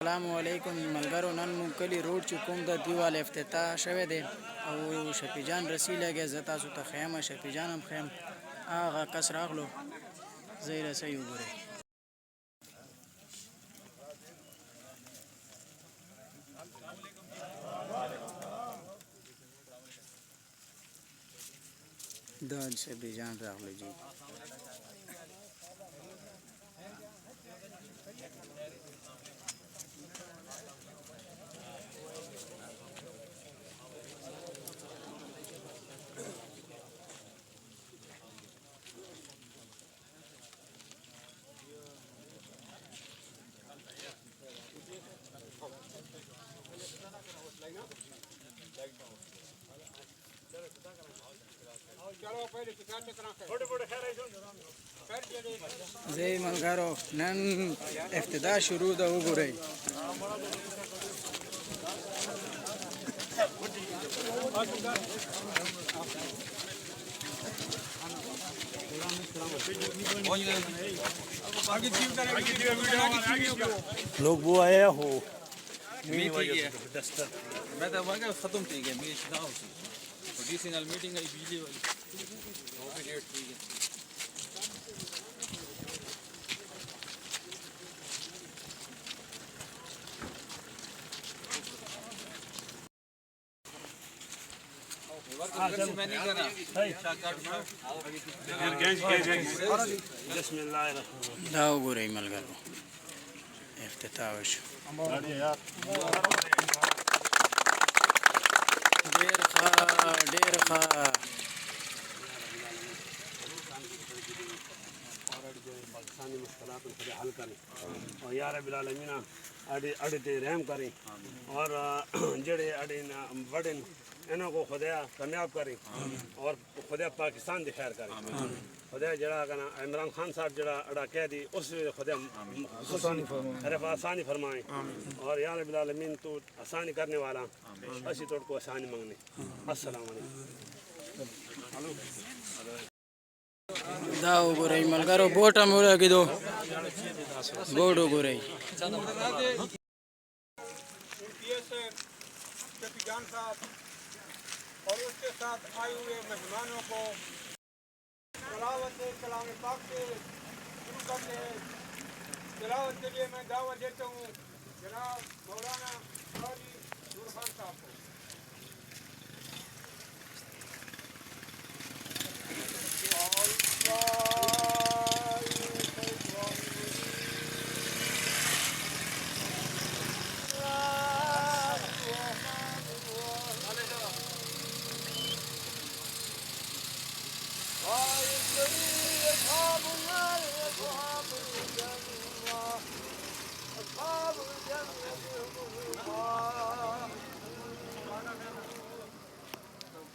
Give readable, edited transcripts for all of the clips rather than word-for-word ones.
السلام علیکم ملګرو، نن مونږ کلی روډ چې کوم د دیوال افتتاح شوی دی او شفیع جان رسی لګی، زه تاسو ته ښیم، شفیع جان هم ښیم. هغه کس راغلو، زه یې رسۍ وګورئ. دا شفیع جان راغلی جی. زه ملګرو نن افتتاح شروع ده، وګورئ. لوگ وہ آیا ہو میں تو ختم تھی گیا میری شناخت ہوتی ڈی سی نال میٹنگ آئی بجلی والی وہ بھی لیٹ تھی گیا. میں نہیں کرا بسم اللہ الرحمن دا وګورئ ملګرو، افتتاح وشو. ډېر ښه ډېر ښه. پاکستانی مشکلات کو حل کریں اور یا رب العالمین اڑے تے رحم کریں اور جڑے اڑے بڑے انہوں کو خدا کامیاب کریں اور خدا پاکستان دی خیر کریں. خدا جڑا کنا عمران خان صاحب جڑا اڑا کہہ دی اس خدا آسانی فرمائیں اور یا رب العالمین تو آسانی کرنے والا اسی طور کو آسانی منگنے. السلام علیکم. دا وګورئ ملګرو، بوټ هم ولګېدو، بوټ وګورئ. جان صاحب اور اس کے ساتھ آئے ہوئے مہمانوں کو تلاوت کلام پاک سے شروع کرتے ہیں. تلاوت کے لیے میں دعوت دیتا ہوں جناب مولانا قاضی نور خان صاحب کو.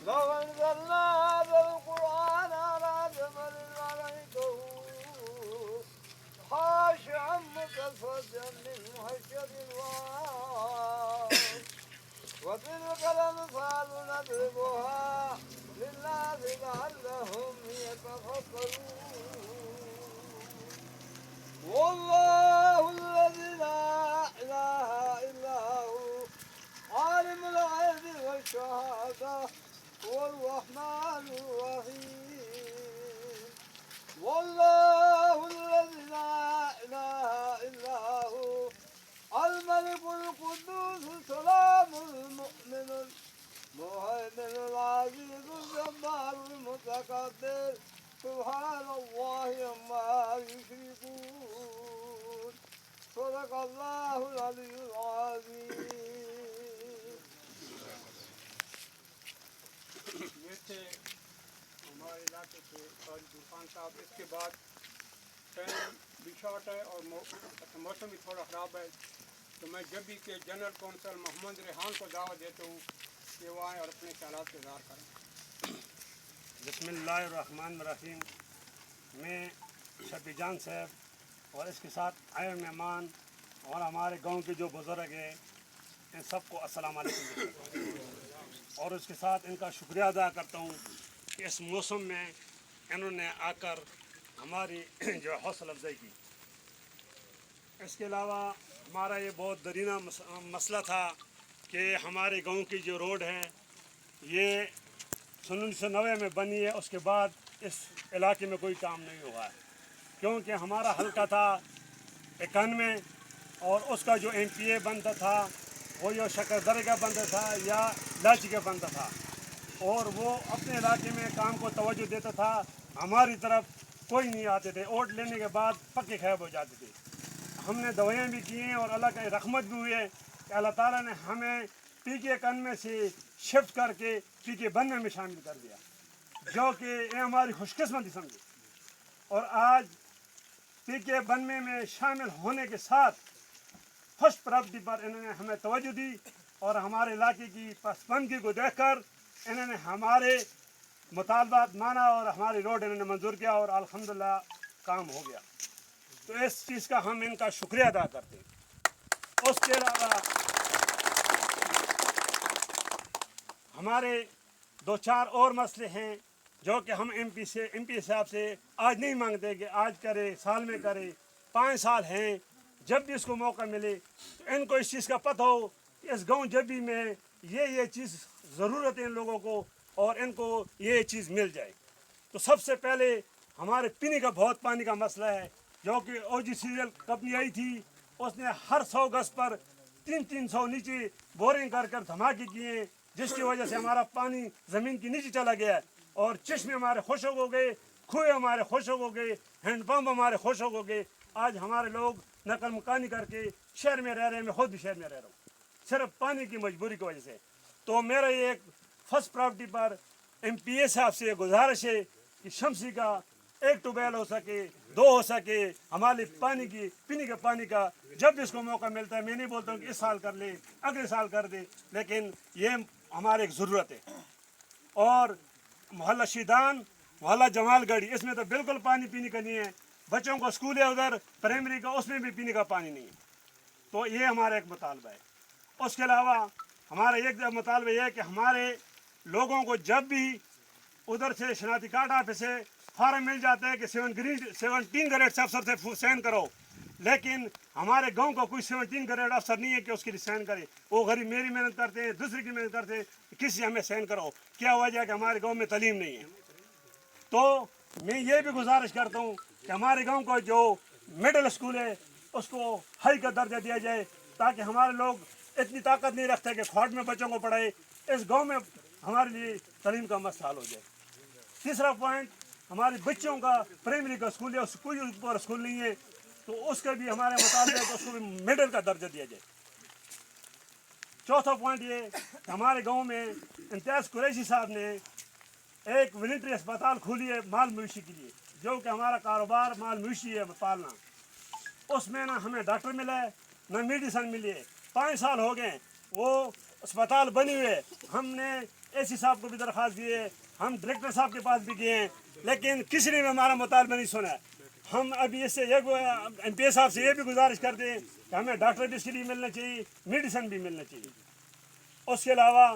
لو أنزلنا هذا القرآن على جبل لرأيته خاشعا متصدعا من خشية الله وتلك الأمثال نضربها للناس لعلهم يتفكرون. والله الذي لا إله إلا هو عالم الغيب والشهادة هو الرحمن الرحيم. والله الذي لا إله إلا هو الملك القدوس السلام المؤمن المهيمن العزيز الجبار المتكبر سبحان الله عما يشركون. صدق الله العلي العظيم. یہ تھے ہمارے علاقے سے قاضی طوفان صاحب. اس کے بعد ٹائم بھی شارٹ ہے اور موسم بھی تھوڑا خراب ہے، تو میں جب بھی کہ جنرل کونسل محمد ریحان کو دعوت دیتا ہوں کہ وہ آئیں اور اپنے خیالات کا اظہار کریں. بسم اللہ الرحمن الرحیم. میں شفیع جان صاحب اور اس کے ساتھ آئے مہمان اور ہمارے گاؤں کے جو بزرگ ہیں ان سب کو السلام علیکم اور اس کے ساتھ ان کا شکریہ ادا کرتا ہوں کہ اس موسم میں انہوں نے آ کر ہماری جو حوصلہ افزائی کی. اس کے علاوہ ہمارا یہ بہت درینہ مسئلہ تھا کہ ہمارے گاؤں کی جو روڈ ہے یہ 1990 میں بنی ہے، اس کے بعد اس علاقے میں کوئی کام نہیں ہوا ہے، کیونکہ ہمارا حلقہ تھا 91 اور اس کا جو MPA بنتا تھا وہ جو شکردرے کا بنتا تھا یا لاچی کا بنتا تھا، اور وہ اپنے علاقے میں کام کو توجہ دیتا تھا، ہماری طرف کوئی نہیں آتے تھے، ووٹ لینے کے بعد پکے غائب ہو جاتے تھے۔ ہم نے دوائیں بھی کی ہیں اور اللہ کا رحمت بھی ہوئی ہے کہ اللہ تعالیٰ نے ہمیں PK 91 سے شفٹ کر کے PK 92 میں شامل کر دیا، جو کہ یہ ہماری خوش قسمتی سمجھے۔ اور آج PK 92 میں شامل ہونے کے ساتھ فرسٹ پراپرٹی پر انہوں نے ہمیں توجہ دی اور ہمارے علاقے کی پسماندگی کو دیکھ کر انہوں نے ہمارے مطالبات مانا اور ہماری روڈ انہوں نے منظور کیا اور الحمدللہ کام ہو گیا۔ تو اس چیز کا ہم ان کا شکریہ ادا کرتے ہیں۔ اس کے علاوہ ہمارے 2-4 اور مسئلے ہیں جو کہ ہم MP صاحب سے آج نہیں مانگتے کہ آج کرے، سال میں کرے، 5 سال ہیں، جب بھی اس کو موقع ملے تو ان کو اس چیز کا پتہ ہو کہ اس گاؤں جبی میں یہ چیز ضرورت ہے ان لوگوں کو اور ان کو یہ چیز مل جائے۔ تو سب سے پہلے ہمارے پینے کا بہت پانی کا مسئلہ ہے، جو کہ OGCL کمپنی آئی تھی، اس نے ہر 100 گز پر 300 نیچے بورنگ کر کر دھماکے کیے ہیں، جس کی وجہ سے ہمارا پانی زمین کے نیچے چلا گیا ہے اور چشمے ہمارے خشک ہو گئے، کنویں ہمارے خشک ہو گئے، ہینڈ پمپ ہمارے خشک ہو گئے۔ آج ہمارے لوگ نقل مکانی کر کے شہر میں رہ رہے ہیں، میں خود بھی شہر میں رہ رہا ہوں صرف پانی کی مجبوری کی وجہ سے۔ تو میرا یہ ایک فرسٹ پراپرٹی پر MPA صاحب سے گزارش ہے کہ شمسی کا 1 ٹیوبویل ہو سکے، 2 ہو سکے، ہمارے پانی کی پینے کے پانی کا جب بھی اس کو موقع ملتا ہے، میں نہیں بولتا ہوں کہ اس سال کر لے، اگلے سال کر دے، لیکن یہ ہماری ایک ضرورت ہے۔ اور محلہ شیدان، محلہ جمال گڑھی، اس میں تو بالکل پانی پینے کا نہیں ہے، بچوں کو اسکول ہے ادھر پرائمری کا، اس میں بھی پینے کا پانی نہیں ہے۔ تو یہ ہمارا ایک مطالبہ ہے۔ اس کے علاوہ ہمارا ایک مطالبہ یہ ہے کہ ہمارے لوگوں کو جب بھی ادھر سے شناختی کارڈ آفس سے فارم مل جاتا ہے کہ 17 گریڈ سے افسر سے سائن کرو، لیکن ہمارے گاؤں کا کوئی 17 گریڈ افسر نہیں ہے کہ اس کے لیے سائن کرے۔ وہ غریب میری محنت کرتے ہیں، دوسرے کی محنت کرتے ہیں، کسی ہمیں سائن کرو، کیا وجہ ہے کہ ہمارے گاؤں میں تعلیم نہیں ہے۔ تو میں یہ بھی گزارش کرتا ہوں کہ ہمارے گاؤں کا جو مڈل اسکول ہے اس کو ہائی کا درجہ دیا جائے، تاکہ ہمارے لوگ اتنی طاقت نہیں رکھتے کہ کھوٹ میں بچوں کو پڑھائے، اس گاؤں میں ہمارے لیے تعلیم کا مسئلہ حل ہو جائے۔ تیسرا پوائنٹ، ہمارے بچوں کا پرائمری کا اسکول ہے، اس کوئی اوپر اسکول نہیں ہے، تو اس کا بھی ہمارے مطالبہ ہے کہ اس کو بھی مڈل کا درجہ دیا جائے۔ چوتھا پوائنٹ یہ کہ ہمارے گاؤں میں امتیاز قریشی صاحب نے ایک ولنٹری اسپتال کھولی ہے مال مویشی کے لیے، جو کہ ہمارا کاروبار مال مویشی ہے پالنا۔ اس میں نہ ہمیں ڈاکٹر ملا ہے، نہ میڈیسن ملی ہے، 5 سال ہو گئے وہ اسپتال بنی ہوئے۔ ہم نے AC صاحب کو بھی درخواست دی ہے، ہم ڈائریکٹر صاحب کے پاس بھی گئے ہیں، لیکن کسی نے بھی ہمارا مطالبہ نہیں سنا ہے۔ ہم ابھی اس سے MPA صاحب سے یہ بھی گزارش کرتے ہیں کہ ہمیں ڈاکٹر بھی اس کے لیے ملنا چاہیے، میڈیسن بھی ملنا چاہیے۔ اس کے علاوہ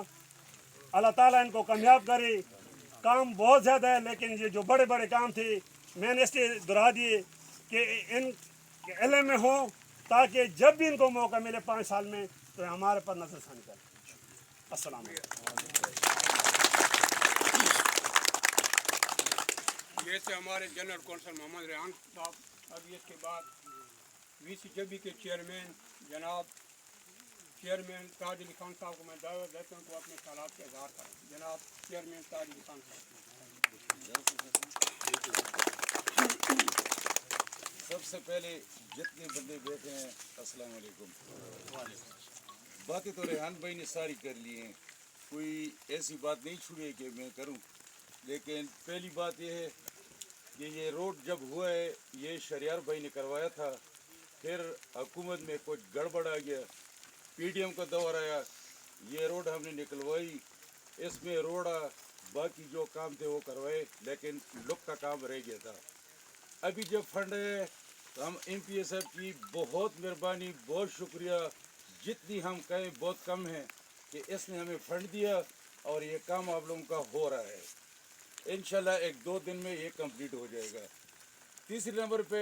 اللہ تعالیٰ ان کو کامیاب کرے۔ کام بہت زیادہ ہے، لیکن یہ جو بڑے بڑے کام تھے میں نے اس لیے دہرا دیے کہ ان کے علم میں ہوں، تاکہ جب بھی ان کو موقع ملے 5 سال میں تو ہمارے پر نظر ثانی کریں۔ السلام علیکم۔ یہ تھے ہمارے جنرل کونسل محمد ریحان صاحب۔ ابھی اس کے بعد VC جبی کے چیئرمین جناب چیئرمین تاج علی خان صاحب کو میں دعوت دیتا ہوں کہ وہ اپنے خیالات کا اظہار کریں۔ جناب چیئرمین تاج علی خان صاحب۔ سب سے پہلے جتنے بندے بیٹھے ہیں السلام علیکم۔ باتیں تو ریحان بھائی نے ساری کر لی ہیں، کوئی ایسی بات نہیں چھوڑی ہے کہ میں کروں، لیکن پہلی بات یہ ہے کہ یہ روڈ جب ہوا ہے یہ شہریار بھائی نے کروایا تھا، پھر حکومت میں کچھ گڑبڑ آ گیا، PDM کا دور آیا، یہ روڈ ہم نے نکلوائی، اس میں روڈا باقی جو کام تھے وہ کروائے، لیکن لک کا کام رہ گیا تھا۔ ابھی جب فنڈ ہے تو ہم MPA صاحب کی بہت مہربانی، بہت شکریہ، جتنی ہم کہیں بہت کم ہے کہ اس نے ہمیں فنڈ دیا اور یہ کام آپ لوگوں کا ہو رہا ہے۔ انشاءاللہ 1-2 دن میں یہ کمپلیٹ ہو جائے گا۔ تیسرے نمبر پہ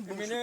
MNA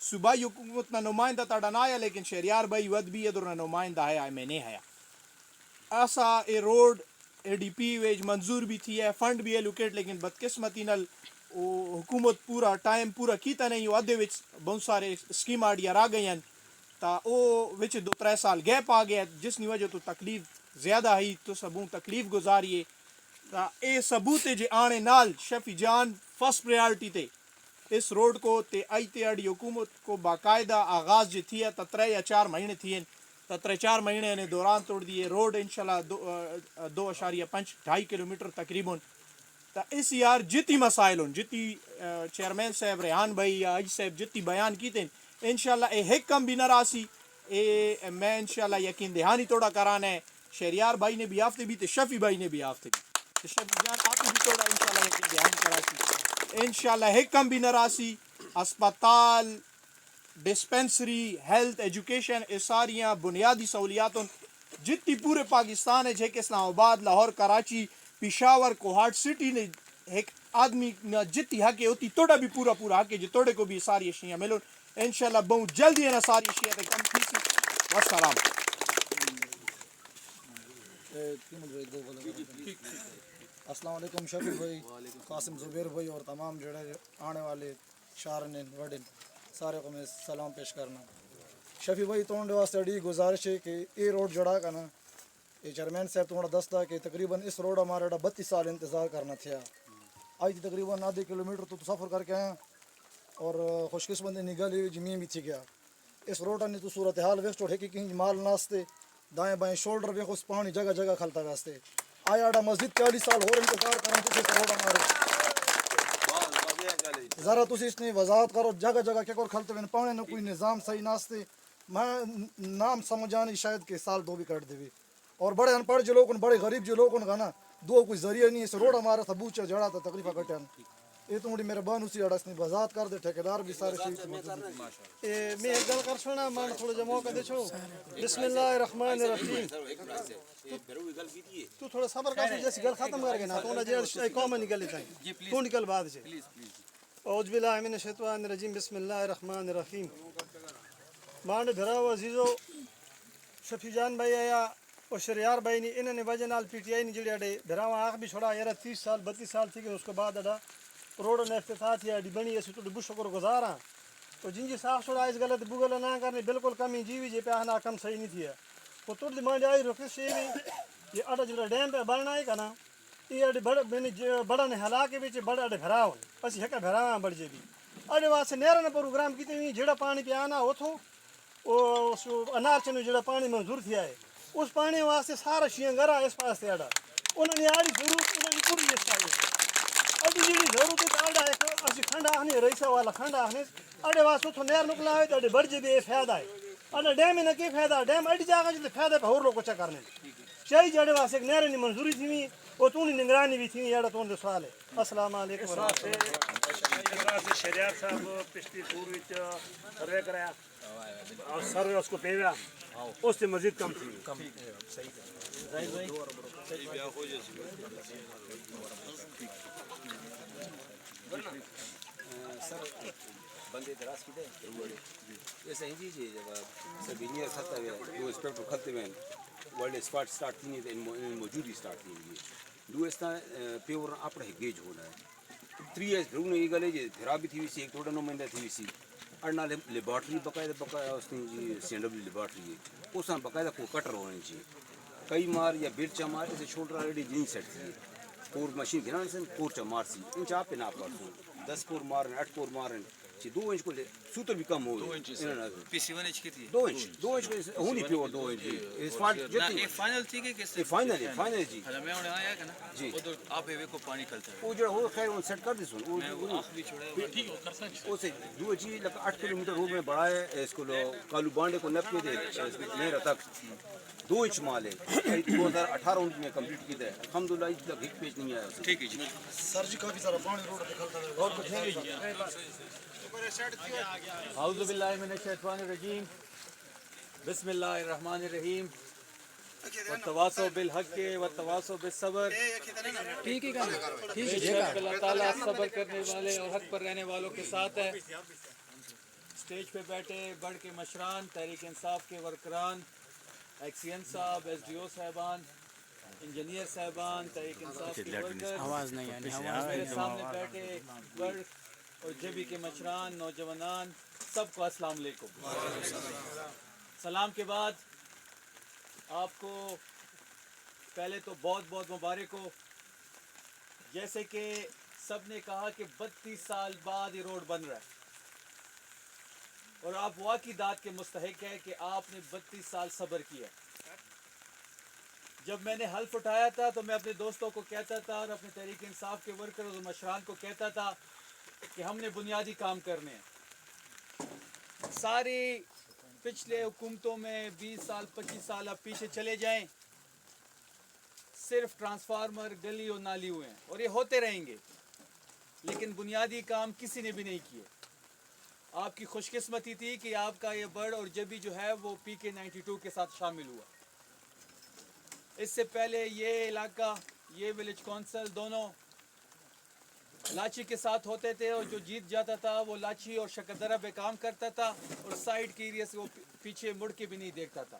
صوبائی حکومت نہ نمائندہ تاڑا نہ آیا لیکن شہریار بھائی ود بھی ادھر نہ نمائندہ ہے میں نے ہے ایسا اے روڈ اے ڈی پی ویج منظور بھی تھی ہے فنڈ بھی ایلوکیٹ لیکن بدقسمتی نال وہ حکومت پورا ٹائم پورا کیتا نہیں وہ ادھے وچ بہت سارے اسکیم آڈیا آ گئی ہیں تا وہ وچ 2-3 سال گیپ آ گیا جس کی وجہ تو تکلیف زیادہ ہی تو سبوں تکلیف گزاریے تا اے ثبوت جے آنے نال شفی جان فرسٹ پریارٹی تے اس روڈ کو تے آئی تے آڑی حکومت کو باقاعدہ آغاز جو تھی ہے 3 یا 4 مہینے تھے 3-4 مہینے نے دوران توڑ دیے روڈ انشاءاللہ 2.5 کلومیٹر تقریباً تا اس یار جتی مسائل ہوں جتی چیئرمین صاحب ریحان بھائی یا آج صاحب جتی بیان کیتے انشاءاللہ اے ہیک کم بھی نہ راسی اے میں انشاءاللہ یقین دہانی توڑا کرانا ہے شہریار بھائی نے بھی آفتے بھی تے شفی بھائی نے بھی آفتے بھی شفی جان آپ بھی توڑا انشاءاللہ یقین دہانی کراسی انشاءاللہ ہیک کم بھی نہ راسی اسپتال ڈسپینسری ہیلتھ ایجوکیشن یہ ساریاں بنیادی سہولیاتوں جتنی پورے پاکستان ہے کہ اسلام آباد لاہور کراچی پشاور کوہاٹ سٹی نے ایک آدمی جتنی حق ہے ہوتی توڑا بھی پورا حق ہے جو توڑے کو بھی ساری اشیاء ملو انشاءاللہ بہت جلدی ہے نا ساری اشیاء تے کم تھی سی والسلام السلام علیکم شفیع بھائی قاسم زبیر بھائی اور تمام جڑے آنے والے شارن وڈن سارے کو میں سلام پیش کرنا شفیع بھائی تونڈے واسطے اڑی گزارش ہے کہ یہ روڈ جڑا کا نا یہ چیئرمین صاحب تھوڑا دستا کہ تقریباً اس روڈ ہمارا 32 سال انتظار کرنا تھا آج تقریباً آدھے کلومیٹر تو سفر کر کے آیا اور خوش قسمتی نگالی زمین بھی تھی گیا اس روڈ نے تو صورتحال ویسٹ ہے کہ کہیں مال ناستے دائیں بائیں شولڈر بھی خود پانی جگہ جگہ کھلتا واسطے آیا اڈا مسجد 40 سال اور انتظار کریں تو اس روڈ ہمارے ذرا تسی اس نے وضاحت کرو جگہ جگہ کیا کھلتے ہوئے پانے نہ کوئی نظام صحیح ناستے میں نام سمجھانی شاید کہ سال 2 بھی کٹ دے اور بڑے ان پڑھ جو لوگ بڑے غریب جو لوگ کا نا دو کوئی ذریعہ نہیں اس روڈ ہمارا تھا بوچا جڑا تھا تکلیفہ کٹیا یہ تو بڑی مہربان اسی اڑا اس نے وضاحت کر دے ٹھیکیدار بھی سارے شہید میں ایک گل کر سنا مان تھوڑا جا موقع دے چھو بسم اللہ الرحمن الرحیم تو تھوڑا صبر کر جیسی گل ختم کر کے نا تو نہ جے کامن گل چاہیے تو نکل بعد سے اعوذ باللہ من الشیطان الرجیم بسم اللہ الرحمن الرحیم مانڈ دھراو عزیزو شفیع جان بھائی آیا اور شریار بھائی نے انہوں نے وجہ نال پی ٹی آئی نے جڑے اڈے دھراوا آنکھ بھی چھوڑا یار 30 سال 32 سال تھی کہ اس کے بعد اڈا روڈ نے افتتاح تھی اڈی بنی اسی تو بہت شکر گزار ہاں تو جن جی صاف چھوڑا اس غلط بوگل نہ کرنے بالکل کمی جی بھی جی پہ آنا کم صحیح نہیں تھی ہے وہ تو ڈیمانڈ آئی رکھ سے یہ اڈا جڑا ڈیم پہ بننا ہے نا یہ اڈے بڑا نے ہلا کے بچ بڑا اڈے بھراو اسی ہکا بھراواں بڑھ جے بھی اڈے واسطے نیرا پروگرام کیتے ہوئی جڑا پانی پہ آنا اتھو اس انار چنو جڑا پانی منظور تھیا ہے اس پانی واسطے سارا شیاں گرا اس واسطے اڈا انہوں نے آڑی ضرورت انہوں نے پوری اس چاہیے ابھی جی ضرورت ہے اڈا ایک اسی کھنڈا آنے رئیسا والا کھنڈا آنے اڈے واسطے اتھو نیر نکلا ہے تو اڈے بڑھ جے بھی فائدہ ہے اڈا ڈیم نہ کی فائدہ ڈیم اڈی جاگہ جتے فائدہ پہ اور لوگ کو چا کرنے چاہیے جڑے واسطے ایک نیرے نہیں منظوری تھی ہوئی اور تو نہیں نگرانی بھی تھی اڈا تو سوال ہے السلام علیکم ورحمۃ اللہ شریعت صاحب پچھلی پور سروے کرایا اور سروے اس کو پیویا اس سے مزید کم تھی سر بندے دراز کی دے یہ صحیح چیز ہے جب سب انجینئر کھلتا ہوئے دو انسپیکٹر کھلتے ہوئے ورلڈ اسپاٹ سٹارٹ تھی نہیں موجودی سٹارٹ تھی گئی دو اس طرح پیور اپنا گیج ہونا ہے 3 ایئرس برو نے یہ گلے جی پھرا بھی تھی سی ایک توڑا نمائندہ تھی سی اڑنا لیبارٹری بقاعدہ اس نے جی سی این ڈبلیو لیبارٹری ہے اس میں باقاعدہ کو کٹر ہونا چاہیے کئی مار یا بیلچا مار اسے شولڈر آلریڈی جن سیٹ تھی پور مشین گھنا سن پورچا مار سی ان چاہ پہ نہ پڑھوں 10 پور مارن 8 پور مارن 2 انچ کو سوتر بھی کم ہو 2 انچ پی سی 1 انچ کی تھی 2 انچ ہونی پیور 2 انچ اس فائٹ جتنی فائنل تھی کہ کس فائنل جی میں انہیں آیا کہ نا جی ادھر آپ ایوے کو پانی کھلتا ہے وہ جو ہو خیر ان سیٹ کر دی سن وہ آنکھ بھی چھوڑا ٹھیک ہو کر سکتے اسے 2 جی لگ 8 کلومیٹر روڈ میں بڑھا ہے اس کو کالو بانڈے کو نپ کے دے نہر تک 2 انچ مال ہے 2018 میں کمپلیٹ کیا ہے الحمدللہ اس تک ایک پیج نہیں آیا ٹھیک ہے جی سر جی کافی سارا پانی روڈ نکلتا ہے اور کچھ نہیں جی اعوذ باللہ من الشیطان الرجیم بسم اللہ الرحمن الرحیم والتواصوا بالحق والتواصوا بالصبر ٹھیک ہے بے شک اللہ تعالیٰ صبر کرنے والے اور حق پر رہنے والوں کے ساتھ ہے اسٹیج پہ بیٹھے بڑھ کے مشران تحریک انصاف کے ورکران ایکسین صاحب ایس ڈی او صاحبان انجینئر صاحبان تحریک انصاف کے ورکر آواز نہیں آنی آواز میرے سامنے بیٹھے بڑھ اور جبی کے مشران نوجوانان سب کو السلام علیکم. سلام کے بعد آپ کو پہلے تو بہت بہت مبارک ہو. جیسے کہ سب نے کہا کہ 32 سال بعد یہ روڈ بن رہا ہے اور آپ واقعی داد کے مستحق ہے کہ آپ نے 32 سال صبر کیا. جب میں نے حلف اٹھایا تھا تو میں اپنے دوستوں کو کہتا تھا اور اپنے تحریک انصاف کے ورکرز اور مشران کو کہتا تھا کہ ہم نے بنیادی کام کرنے ہیں. ساری پچھلے حکومتوں میں 20 سال 25 سال آپ پیچھے چلے جائیں صرف ٹرانسفارمر گلی اور نالی ہوئے ہیں اور یہ ہوتے رہیں گے لیکن بنیادی کام کسی نے بھی نہیں کیے. آپ کی خوش قسمتی تھی کہ آپ کا یہ بڑھ اور جبی جو ہے وہ پی کے 92 کے ساتھ شامل ہوا. اس سے پہلے یہ علاقہ یہ ولیج کونسل دونوں لاچی کے ساتھ ہوتے تھے اور جو جیت جاتا تھا وہ لاچی اور شکردرہ پہ کام کرتا تھا اور سائڈ کے ایریا سے وہ پیچھے مڑ کے بھی نہیں دیکھتا تھا.